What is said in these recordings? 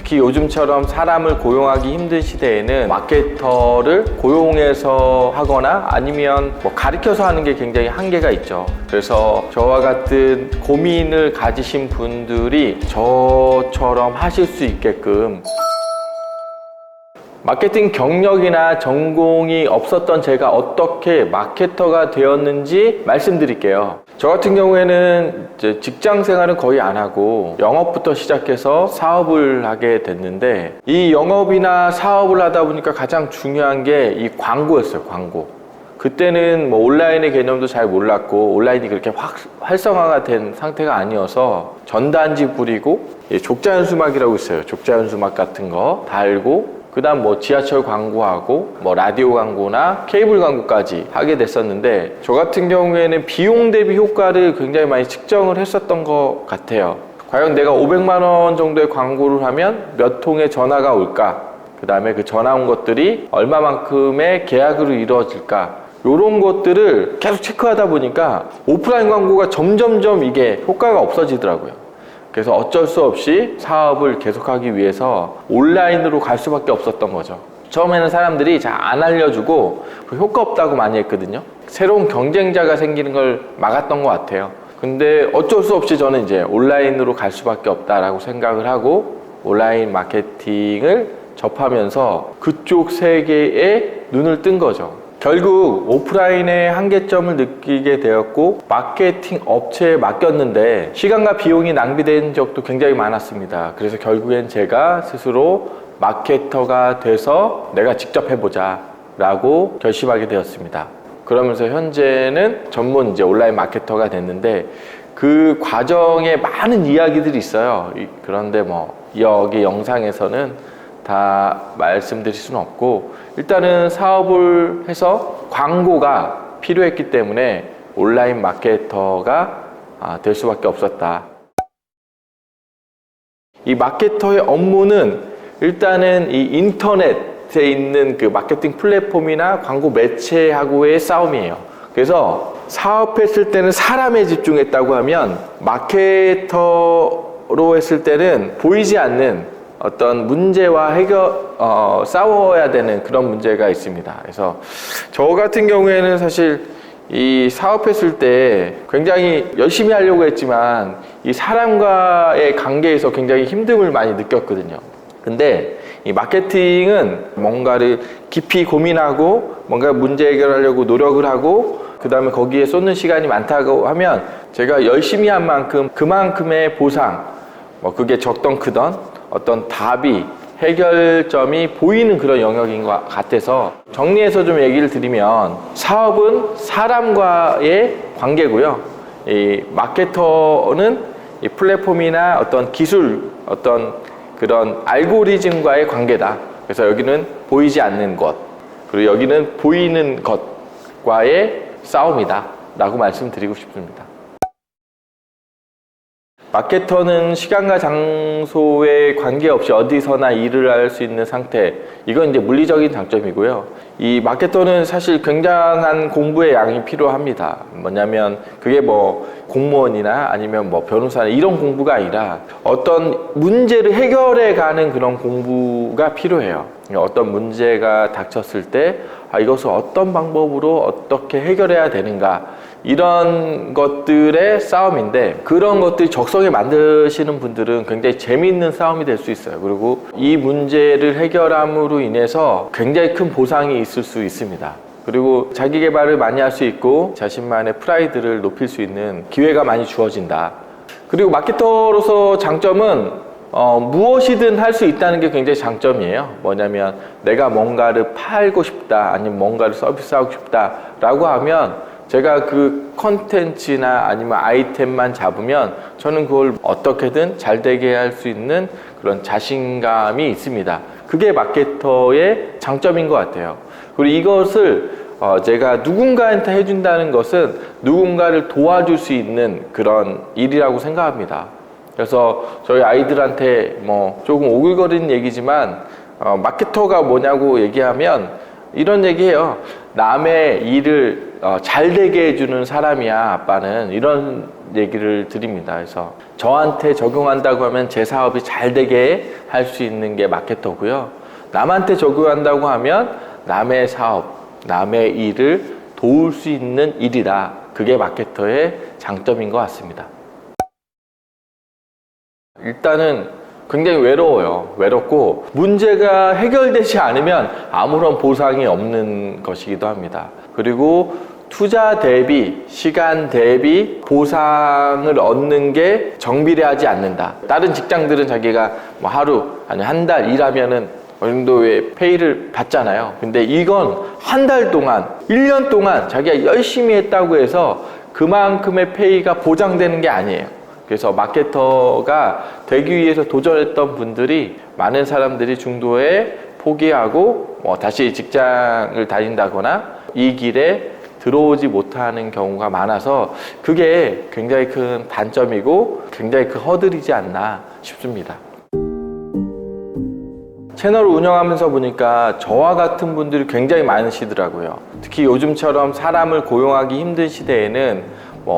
특히 요즘처럼 사람을 고용하기 힘든 시대에는 마케터를 고용해서 하거나 아니면 뭐 가르쳐서 하는 게 굉장히 한계가 있죠. 그래서 저와 같은 고민을 가지신 분들이 저처럼 하실 수 있게끔 마케팅 경력이나 전공이 없었던 제가 어떻게 마케터가 되었는지 말씀드릴게요. 저 같은 경우에는 이제 직장 생활은 거의 안 하고 영업부터 시작해서 사업을 하게 됐는데, 이 영업이나 사업을 하다 보니까 가장 중요한 게 이 광고였어요. 광고. 그때는 뭐 온라인의 개념도 잘 몰랐고 온라인이 그렇게 활성화가 된 상태가 아니어서 전단지 뿌리고 족자연수막이라고 있어요. 족자연수막 같은 거 달고, 그 다음 뭐 지하철 광고하고 뭐 라디오 광고나 케이블 광고까지 하게 됐었는데, 저 같은 경우에는 비용 대비 효과를 굉장히 많이 측정을 했었던 것 같아요. 과연 내가 500만 원 정도의 광고를 하면 몇 통의 전화가 올까? 그 다음에 그 전화 온 것들이 얼마만큼의 계약으로 이루어질까? 이런 것들을 계속 체크하다 보니까 오프라인 광고가 점점점 이게 효과가 없어지더라고요. 그래서 어쩔 수 없이 사업을 계속하기 위해서 온라인으로 갈 수밖에 없었던 거죠. 처음에는 사람들이 잘 안 알려주고 효과 없다고 많이 했거든요. 새로운 경쟁자가 생기는 걸 막았던 것 같아요. 근데 어쩔 수 없이 저는 이제 온라인으로 갈 수밖에 없다라고 생각을 하고 온라인 마케팅을 접하면서 그쪽 세계에 눈을 뜬 거죠. 결국 오프라인의 한계점을 느끼게 되었고 마케팅 업체에 맡겼는데 시간과 비용이 낭비된 적도 굉장히 많았습니다. 그래서 결국엔 제가 스스로 마케터가 돼서 내가 직접 해보자 라고 결심하게 되었습니다. 그러면서 현재는 전문 이제 온라인 마케터가 됐는데, 그 과정에 많은 이야기들이 있어요. 그런데 뭐 여기 영상에서는 다 말씀드릴 수는 없고, 일단은 사업을 해서 광고가 필요했기 때문에 온라인 마케터가 될 수밖에 없었다. 이 마케터의 업무는 일단은 이 인터넷에 있는 그 마케팅 플랫폼이나 광고 매체하고의 싸움이에요. 그래서 사업했을 때는 사람에 집중했다고 하면 마케터로 했을 때는 보이지 않는 어떤 문제와 싸워야 되는 그런 문제가 있습니다. 그래서 저 같은 경우에는 사실 이 사업했을 때 굉장히 열심히 하려고 했지만 이 사람과의 관계에서 굉장히 힘듦을 많이 느꼈거든요. 근데 이 마케팅은 뭔가를 깊이 고민하고 뭔가 문제 해결하려고 노력을 하고 그 다음에 거기에 쏟는 시간이 많다고 하면 제가 열심히 한 만큼 그만큼의 보상, 뭐 그게 적던 크던 어떤 답이 해결점이 보이는 그런 영역인 것 같아서, 정리해서 좀 얘기를 드리면 사업은 사람과의 관계고요. 이 마케터는 이 플랫폼이나 어떤 기술, 어떤 그런 알고리즘과의 관계다. 그래서 여기는 보이지 않는 것, 그리고 여기는 보이는 것과의 싸움이다 라고 말씀드리고 싶습니다. 마케터는 시간과 장소에 관계없이 어디서나 일을 할 수 있는 상태, 이건 이제 물리적인 장점이고요. 이 마케터는 사실 굉장한 공부의 양이 필요합니다. 뭐냐면 그게 뭐 공무원이나 아니면 뭐 변호사나 이런 공부가 아니라 어떤 문제를 해결해 가는 그런 공부가 필요해요. 어떤 문제가 닥쳤을 때 이것을 어떤 방법으로 어떻게 해결해야 되는가, 이런 것들의 싸움인데, 그런 것들이 적성에 만드시는 분들은 굉장히 재미있는 싸움이 될 수 있어요. 그리고 이 문제를 해결함으로 인해서 굉장히 큰 보상이 있을 수 있습니다. 그리고 자기 개발을 많이 할 수 있고 자신만의 프라이드를 높일 수 있는 기회가 많이 주어진다. 그리고 마케터로서 장점은 무엇이든 할 수 있다는 게 굉장히 장점이에요. 뭐냐면 내가 뭔가를 팔고 싶다, 아니면 뭔가를 서비스하고 싶다 라고 하면 제가 그 컨텐츠나 아니면 아이템만 잡으면 저는 그걸 어떻게든 잘 되게 할 수 있는 그런 자신감이 있습니다. 그게 마케터의 장점인 것 같아요. 그리고 이것을 제가 누군가한테 해준다는 것은 누군가를 도와줄 수 있는 그런 일이라고 생각합니다. 그래서 저희 아이들한테 뭐 조금 오글거리는 얘기지만 마케터가 뭐냐고 얘기하면 이런 얘기해요. 남의 일을 잘 되게 해주는 사람이야 아빠는, 이런 얘기를 드립니다. 그래서 저한테 적용한다고 하면 제 사업이 잘 되게 할 수 있는 게 마케터고요. 남한테 적용한다고 하면 남의 사업, 남의 일을 도울 수 있는 일이다. 그게 마케터의 장점인 것 같습니다. 일단은 굉장히 외로워요. 외롭고 문제가 해결되지 않으면 아무런 보상이 없는 것이기도 합니다. 그리고 투자 대비, 시간 대비 보상을 얻는 게 정비례하지 않는다. 다른 직장들은 자기가 뭐 하루 아니 한 달 일하면은 어느 정도의 페이를 받잖아요. 근데 이건 한 달 동안, 1년 동안 자기가 열심히 했다고 해서 그만큼의 페이가 보장되는 게 아니에요. 그래서 마케터가 되기 위해서 도전했던 분들이, 많은 사람들이 중도에 포기하고 다시 직장을 다닌다거나 이 길에 들어오지 못하는 경우가 많아서 그게 굉장히 큰 단점이고 굉장히 큰 허들이지 않나 싶습니다. 채널을 운영하면서 보니까 저와 같은 분들이 굉장히 많으시더라고요. 특히 요즘처럼 사람을 고용하기 힘든 시대에는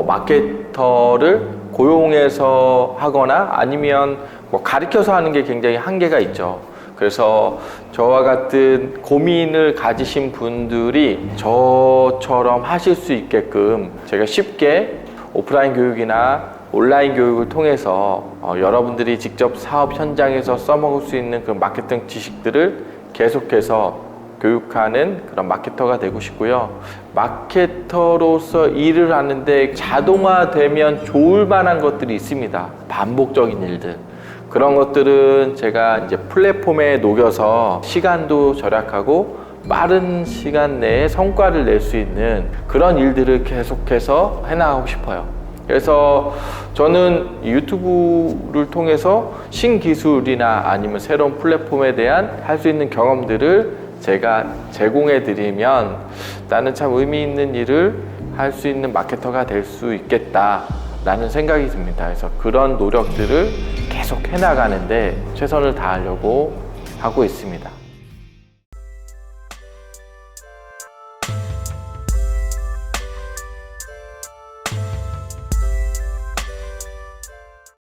마케터를 고용해서 하거나 아니면 가르쳐서 하는 게 굉장히 한계가 있죠. 그래서 저와 같은 고민을 가지신 분들이 저처럼 하실 수 있게끔 제가 쉽게 오프라인 교육이나 온라인 교육을 통해서 여러분들이 직접 사업 현장에서 써먹을 수 있는 그런 마케팅 지식들을 계속해서 교육하는 그런 마케터가 되고 싶고요. 마케터로서 일을 하는데 자동화되면 좋을 만한 것들이 있습니다. 반복적인 일들. 그런 것들은 제가 이제 플랫폼에 녹여서 시간도 절약하고 빠른 시간 내에 성과를 낼 수 있는 그런 일들을 계속해서 해나가고 싶어요. 그래서 저는 유튜브를 통해서 신기술이나 아니면 새로운 플랫폼에 대한 할 수 있는 경험들을 제가 제공해 드리면 나는 참 의미 있는 일을 할 수 있는 마케터가 될 수 있겠다 라는 생각이 듭니다. 그래서 그런 노력들을 계속 해나가는데 최선을 다하려고 하고 있습니다.